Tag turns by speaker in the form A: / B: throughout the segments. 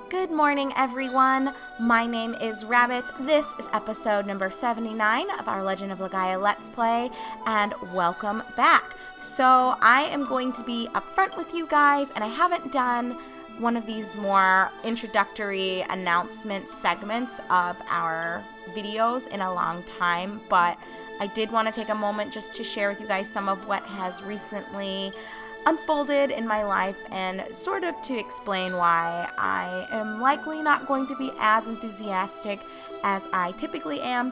A: Good morning, everyone. My name is Rabbit. This is episode number 79 of our Legend of Legaia Let's Play, and welcome back. So I am going to be upfront with you guys, and I haven't done one of these more introductory announcement segments of our videos in a long time, but I did want to take a moment just to share with you guys some of what has recently unfolded in my life and sort of to explain why I am likely not going to be as enthusiastic as I typically am.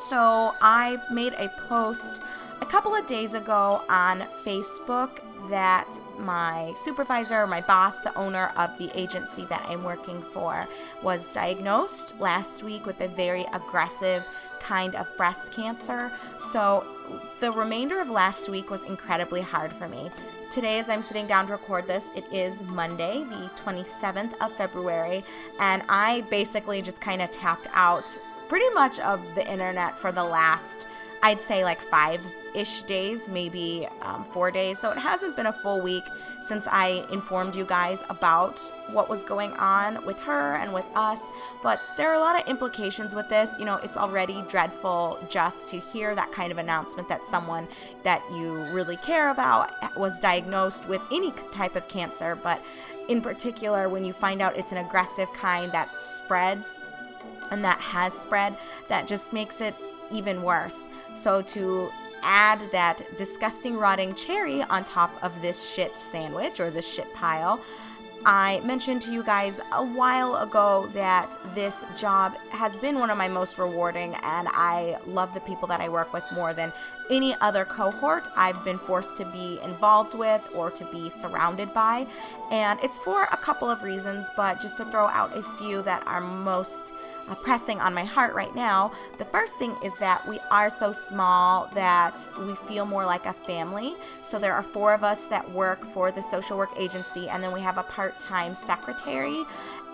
A: So I made a post a couple of days ago on Facebook that my supervisor, my boss, the owner of the agency that I'm working for, was diagnosed last week with a very aggressive kind of breast cancer. So the remainder of last week was incredibly hard for me. Today, as I'm sitting down to record this, it is Monday, the 27th of February, and I basically just kind of tapped out pretty much of the internet for the last, I'd say like 5-ish days, maybe 4 days. So it hasn't been a full week since I informed you guys about what was going on with her and with us. But there are a lot of implications with this. You know, it's already dreadful just to hear that kind of announcement that someone that you really care about was diagnosed with any type of cancer. But in particular, when you find out it's an aggressive kind that spreads and that has spread, that just makes it even worse. So to add that disgusting rotting cherry on top of this shit sandwich or this shit pile, I mentioned to you guys a while ago that this job has been one of my most rewarding, and I love the people that I work with more than any other cohort I've been forced to be involved with or to be surrounded by. And it's for a couple of reasons, but just to throw out a few that are most pressing on my heart right now. The first thing is that we are so small that we feel more like a family. So there are 4 of us that work for the social work agency, and then we have a part-time secretary.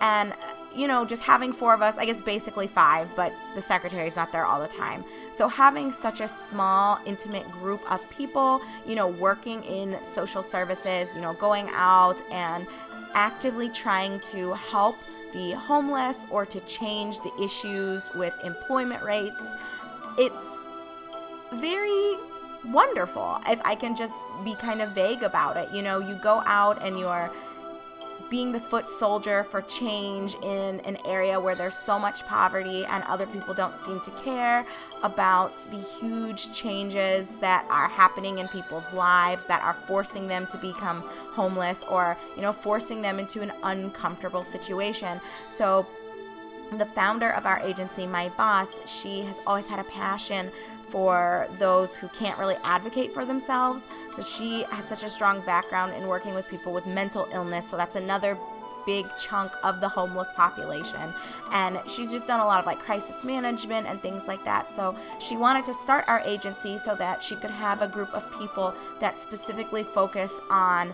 A: And you know, just having 4 of us, I guess basically 5, but the secretary's not there all the time. So having such a small, intimate group of people, you know, working in social services, you know, going out and actively trying to help the homeless or to change the issues with employment rates, it's very wonderful. If I can just be kind of vague about it, you know, you go out and you're being the foot soldier for change in an area where there's so much poverty and other people don't seem to care about the huge changes that are happening in people's lives that are forcing them to become homeless or, you know, forcing them into an uncomfortable situation. So the founder of our agency, my boss, she has always had a passion for those who can't really advocate for themselves. So she has such a strong background in working with people with mental illness. So that's another big chunk of the homeless population. And she's just done a lot of like crisis management and things like that. So she wanted to start our agency so that she could have a group of people that specifically focus on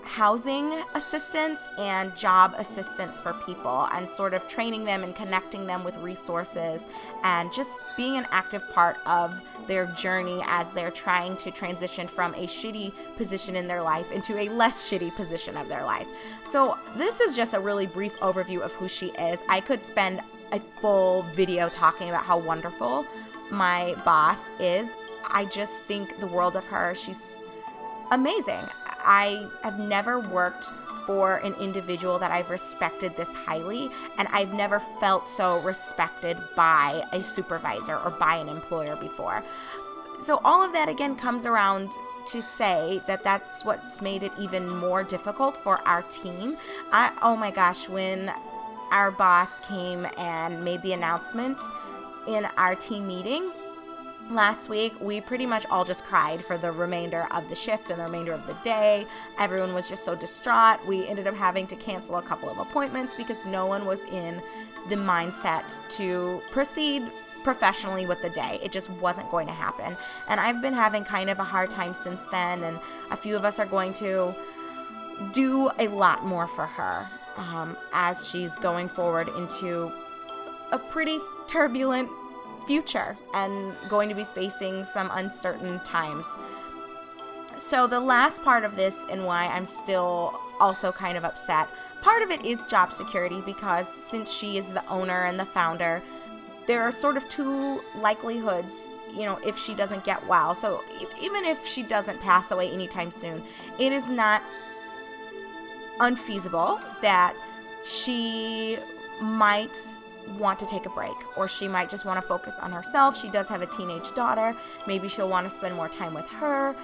A: housing assistance and job assistance for people, and sort of training them and connecting them with resources and just being an active part of their journey as they're trying to transition from a shitty position in their life into a less shitty position of their life. So this is just a really brief overview of who she is. I could spend a full video talking about how wonderful my boss is. I just think the world of her. She's amazing. I have never worked for an individual that I've respected this highly, and I've never felt so respected by a supervisor or by an employer before. So all of that again comes around to say that that's what's made it even more difficult for our team. Oh my gosh, when our boss came and made the announcement in our team meeting last week, we pretty much all just cried for the remainder of the shift and the remainder of the day. Everyone was just so distraught. We ended up having to cancel a couple of appointments because no one was in the mindset to proceed professionally with the day. It just wasn't going to happen. And I've been having kind of a hard time since then, and a few of us are going to do a lot more for her as she's going forward into a pretty turbulent future and going to be facing some uncertain times. So the last part of this and why I'm still also kind of upset, part of it is job security, because since she is the owner and the founder, there are sort of two likelihoods, if she doesn't get well. So even if she doesn't pass away anytime soon, it is not unfeasible that she might want to take a break, or she might just want to focus on herself. She does have a teenage daughter. Maybe she'll want to spend more time with her.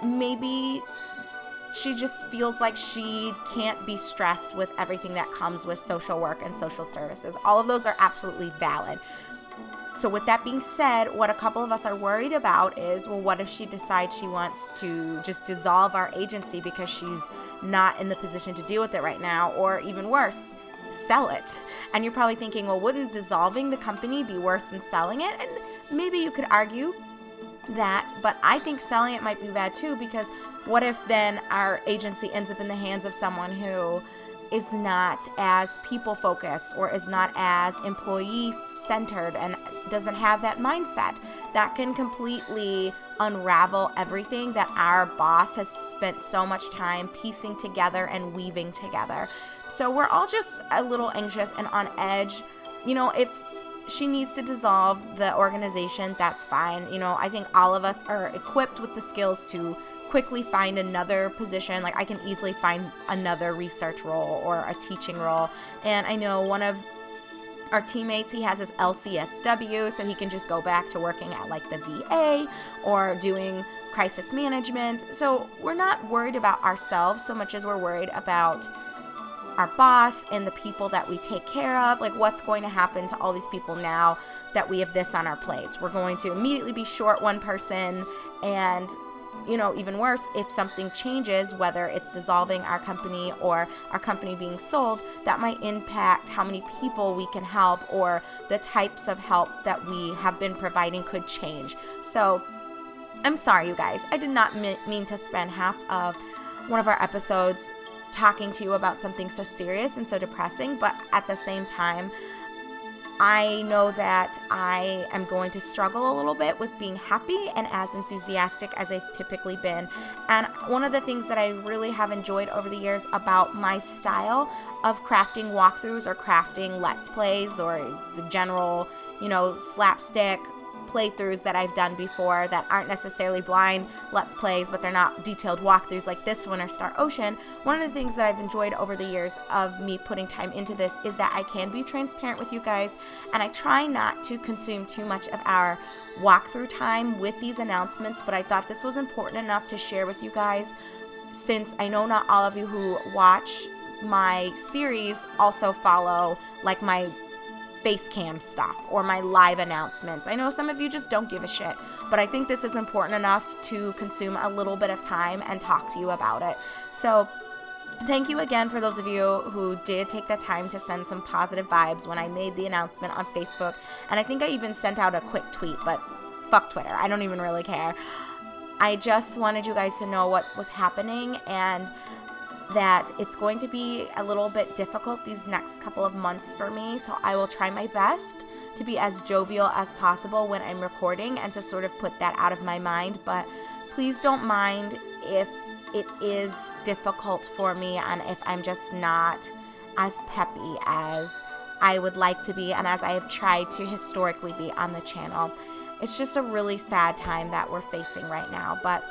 A: Maybe she just feels like she can't be stressed with everything that comes with social work and social services. All of those are absolutely valid. So with that being said, what a couple of us are worried about is, well, what if she decides she wants to just dissolve our agency because she's not in the position to deal with it right now, or even worse, sell it? And you're probably thinking, well, wouldn't dissolving the company be worse than selling it? And maybe you could argue that, but I think selling it might be bad too, because what if then our agency ends up in the hands of someone who is not as people focused, or is not as employee centered, and doesn't have that mindset? That can completely unravel everything that our boss has spent so much time piecing together and weaving together. So we're all just a little anxious and on edge. If she needs to dissolve the organization, that's fine. I think all of us are equipped with the skills to quickly find another position. Like, I can easily find another research role or a teaching role. And I know one of our teammates, he has his LCSW, so he can just go back to working at like the VA or doing crisis management. So we're not worried about ourselves so much as we're worried about our boss and the people that we take care of. Like, what's going to happen to all these people now that we have this on our plates? We're going to immediately be short one person, and even worse, if something changes, whether it's dissolving our company or our company being sold, that might impact how many people we can help, or the types of help that we have been providing could change. So I'm sorry, you guys. I did not mean to spend half of one of our episodes talking to you about something so serious and so depressing, but at the same time, I know that I am going to struggle a little bit with being happy and as enthusiastic as I've typically been. And one of the things that I really have enjoyed over the years about my style of crafting walkthroughs or crafting Let's Plays, or the general, slapstick playthroughs that I've done before that aren't necessarily blind Let's Plays, but they're not detailed walkthroughs like this one or Star Ocean. One of the things that I've enjoyed over the years of me putting time into this is that I can be transparent with you guys, and I try not to consume too much of our walkthrough time with these announcements, but I thought this was important enough to share with you guys, since I know not all of you who watch my series also follow like my face cam stuff or my live announcements. I know some of you just don't give a shit, but I think this is important enough to consume a little bit of time and talk to you about it. So thank you again for those of you who did take the time to send some positive vibes when I made the announcement on Facebook. And I think I even sent out a quick tweet, but fuck Twitter. I don't even really care. I just wanted you guys to know what was happening, and that it's going to be a little bit difficult these next couple of months for me. So I will try my best to be as jovial as possible when I'm recording and to sort of put that out of my mind. But please don't mind if it is difficult for me and if I'm just not as peppy as I would like to be and as I have tried to historically be on the channel. It's just a really sad time that we're facing right now. But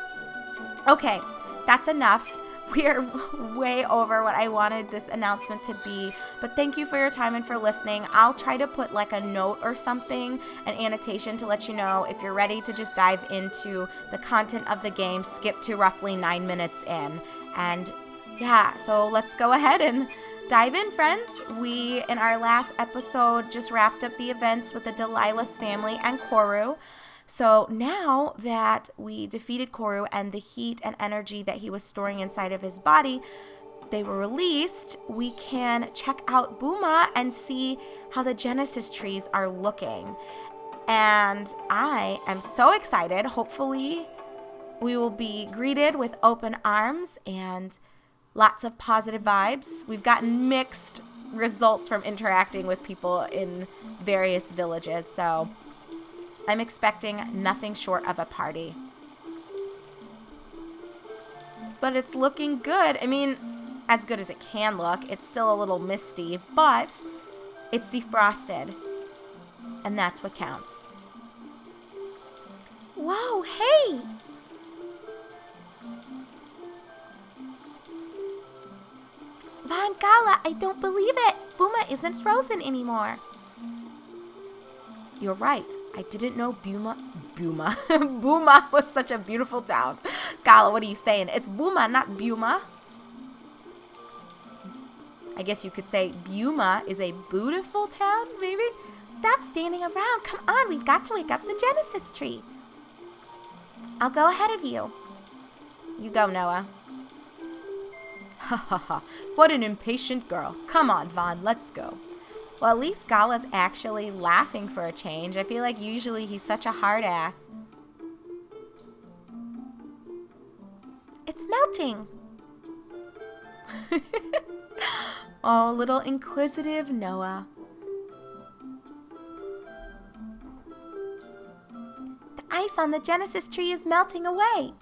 A: okay, that's enough. We're way over what I wanted this announcement to be, but thank you for your time and for listening. I'll try to put like a note or something, an annotation to let you know if you're ready to just dive into the content of the game, skip to roughly 9 minutes in. And yeah, so let's go ahead and dive in, friends. We, in our last episode, just wrapped up the events with the Delilah's family and Koru. So now that we defeated Koru and the heat and energy that he was storing inside of his body, they were released, we can check out Buma and see how the Genesis trees are looking. And I am so excited. Hopefully we will be greeted with open arms and lots of positive vibes. We've gotten mixed results from interacting with people in various villages, so I'm expecting nothing short of a party. but it's looking good. I mean, as good as it can look. It's still a little misty, but it's defrosted. And that's what counts. Whoa, hey! Von Gala, I don't believe it. Buma isn't frozen anymore. You're right. I didn't know Buma was such a beautiful town. Gala, what are you saying? It's Buma, not Buma. I guess you could say Buma is a beautiful town, maybe? Stop standing around. Come on, we've got to wake up the Genesis tree. I'll go ahead of you. You go, Noah. Ha ha ha. What an impatient girl. Come on, Vaughn, let's go. Well, at least Gala's actually laughing for a change. I feel like usually he's such a hard ass. It's melting. Oh, little inquisitive Noah. The ice on the Genesis tree is melting away.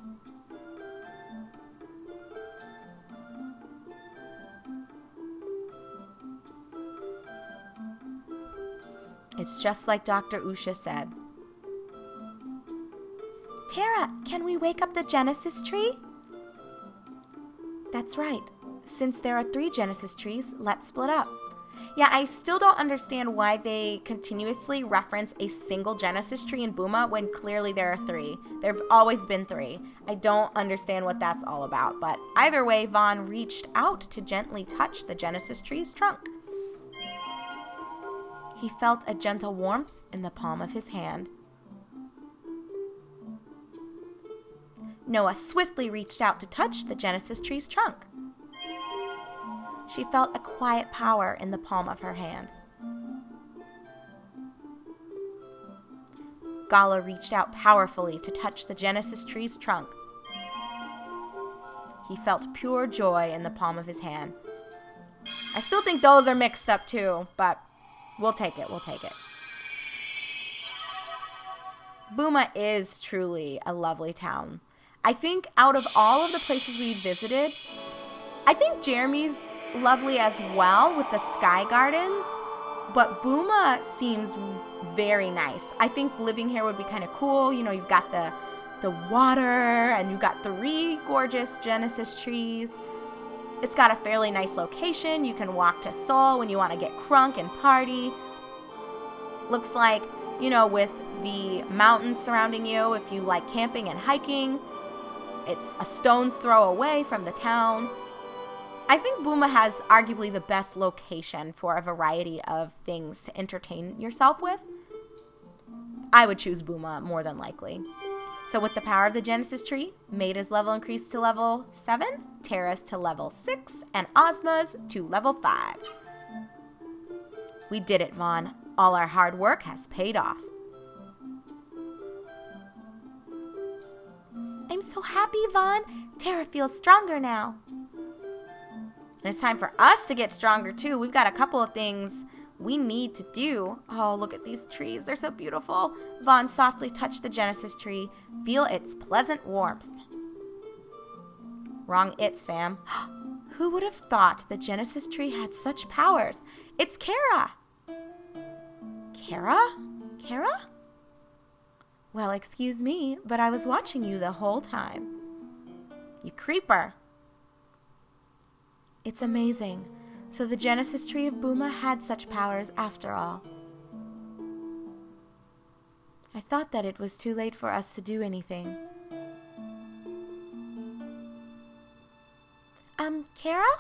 A: It's just like Dr. Usha said. Tara, can we wake up the Genesis tree? That's right. Since there are 3 Genesis trees, let's split up. Yeah, I still don't understand why they continuously reference a single Genesis tree in Buma when clearly there are 3. There have always been 3. I don't understand what that's all about. But either way, Vaughn reached out to gently touch the Genesis tree's trunk. He felt a gentle warmth in the palm of his hand. Noah swiftly reached out to touch the Genesis tree's trunk. She felt a quiet power in the palm of her hand. Gala reached out powerfully to touch the Genesis tree's trunk. He felt pure joy in the palm of his hand. I still think those are mixed up too, but we'll take it, we'll take it. Buma is truly a lovely town. I think out of all of the places we visited, I think Jeremy's lovely as well with the Sky Gardens, but Buma seems very nice. I think living here would be kind of cool. You know, you've got the water and you've got 3 gorgeous Genesis trees. It's got a fairly nice location. You can walk to Seoul when you want to get crunk and party. Looks like, you know, with the mountains surrounding you, if you like camping and hiking, it's a stone's throw away from the town. I think Buma has arguably the best location for a variety of things to entertain yourself with. I would choose Buma more than likely. So with the power of the Genesis tree, Maida's level increased to level 7, Tara's to level 6, and Ozma's to level 5. We did it, Vaughn. All our hard work has paid off. I'm so happy, Vaughn. Tara feels stronger now. And it's time for us to get stronger, too. We've got a couple of things we need to do. Oh, look at these trees. They're so beautiful. Vaughn softly touched the Genesis tree. Feel its pleasant warmth. Wrong its, fam. Who would have thought the Genesis tree had such powers? It's Cara. Cara? Cara? Well, excuse me, but I was watching you the whole time. You creeper. It's amazing. So the Genesis tree of Buma had such powers after all. I thought that it was too late for us to do anything. Cara?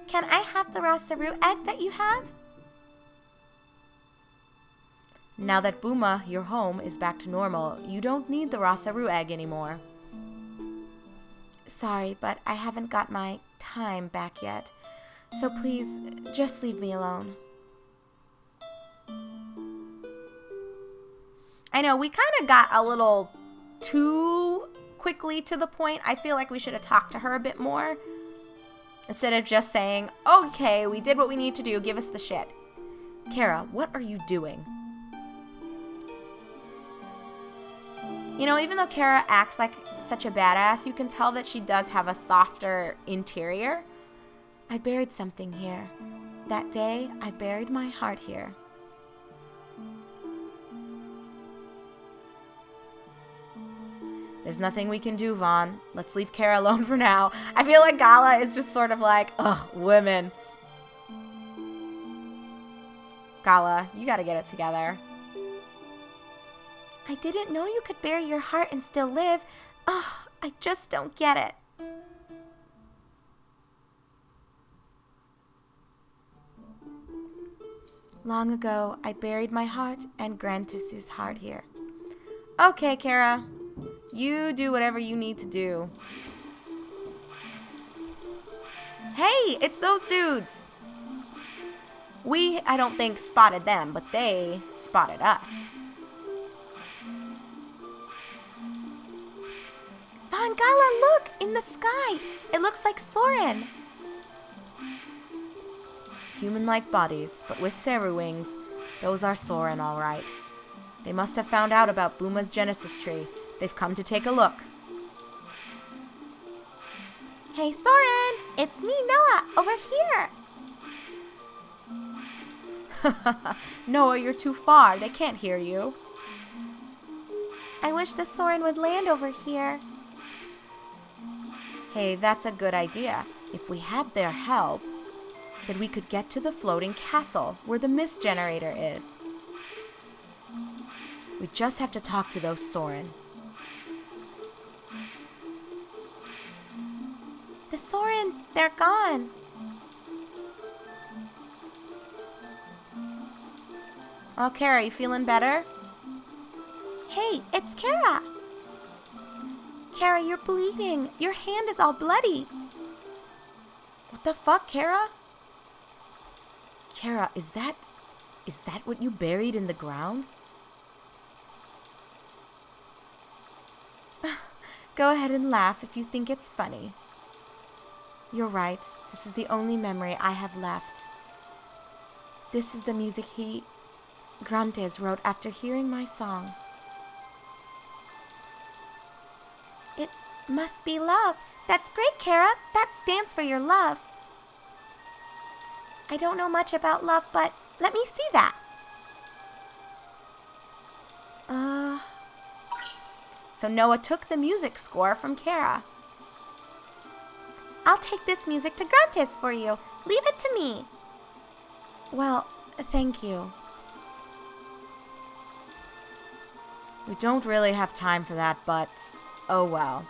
A: Can I have the Rosaru egg that you have? Now that Buma, your home, is back to normal, you don't need the Rosaru egg anymore. Sorry, but I haven't got my time back yet. So please, just leave me alone. I know, we kind of got a little too quickly to the point. I feel like we should have talked to her a bit more. Instead of just saying, okay, we did what we need to do, give us the shit. Cara, what are you doing? You know, even though Cara acts like such a badass, you can tell that she does have a softer interior. I buried something here. That day, I buried my heart here. There's nothing we can do, Vaughn. Let's leave Cara alone for now. I feel like Gala is just sort of like, ugh, women. Gala, you gotta get it together. I didn't know you could bury your heart and still live. Ugh, I just don't get it. Long ago, I buried my heart and Grantis' heart here. Okay, Cara. You do whatever you need to do. Hey, it's those dudes. I don't think, spotted them, but they spotted us. Von Gala, look! In the sky! It looks like Soren. Human-like bodies, but with Seru wings. Those are Soren, all right. They must have found out about Buma's Genesis tree. They've come to take a look. Hey, Soren! It's me, Noah, over here! Noah, you're too far. They can't hear you. I wish the Soren would land over here. Hey, that's a good idea. If we had their help, then we could get to the floating castle where the mist generator is. We just have to talk to those Soren. The Soren, they're gone. Oh, Cara, you feeling better? Hey, it's Cara. Cara, you're bleeding. Your hand is all bloody. What the fuck, Cara? Cara, is that what you buried in the ground? Go ahead and laugh if you think it's funny. You're right. This is the only memory I have left. This is the music Grantes wrote after hearing my song. It must be love. That's great, Cara. That stands for your love. I don't know much about love, but let me see that. So Noah took the music score from Cara. I'll take this music to Grantes for you. Leave it to me. Well, thank you. We don't really have time for that, but oh well.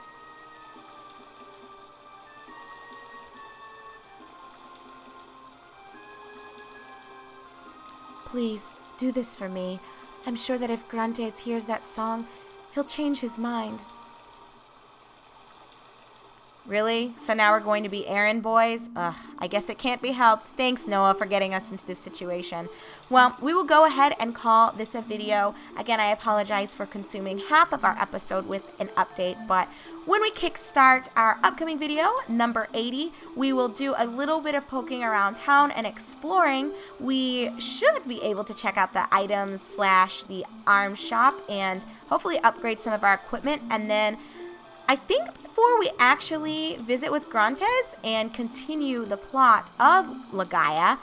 A: Please, do this for me. I'm sure that if Grantes hears that song, he'll change his mind. Really? So now we're going to be errand boys? Ugh, I guess it can't be helped. Thanks, Noah, for getting us into this situation. Well, we will go ahead and call this a video. Again, I apologize for consuming half of our episode with an update, but when we kickstart our upcoming video, number 80, we will do a little bit of poking around town and exploring. We should be able to check out the items / the arms shop and hopefully upgrade some of our equipment, and then I think before we actually visit with Grantes and continue the plot of Legaia,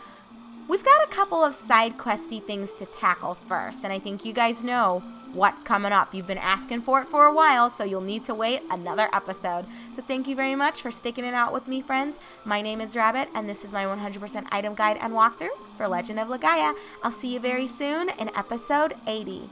A: we've got a couple of side questy things to tackle first, and I think you guys know what's coming up. You've been asking for it for a while, so you'll need to wait another episode. So thank you very much for sticking it out with me, friends. My name is Rabbit, and this is my 100% item guide and walkthrough for Legend of Legaia. I'll see you very soon in episode 80.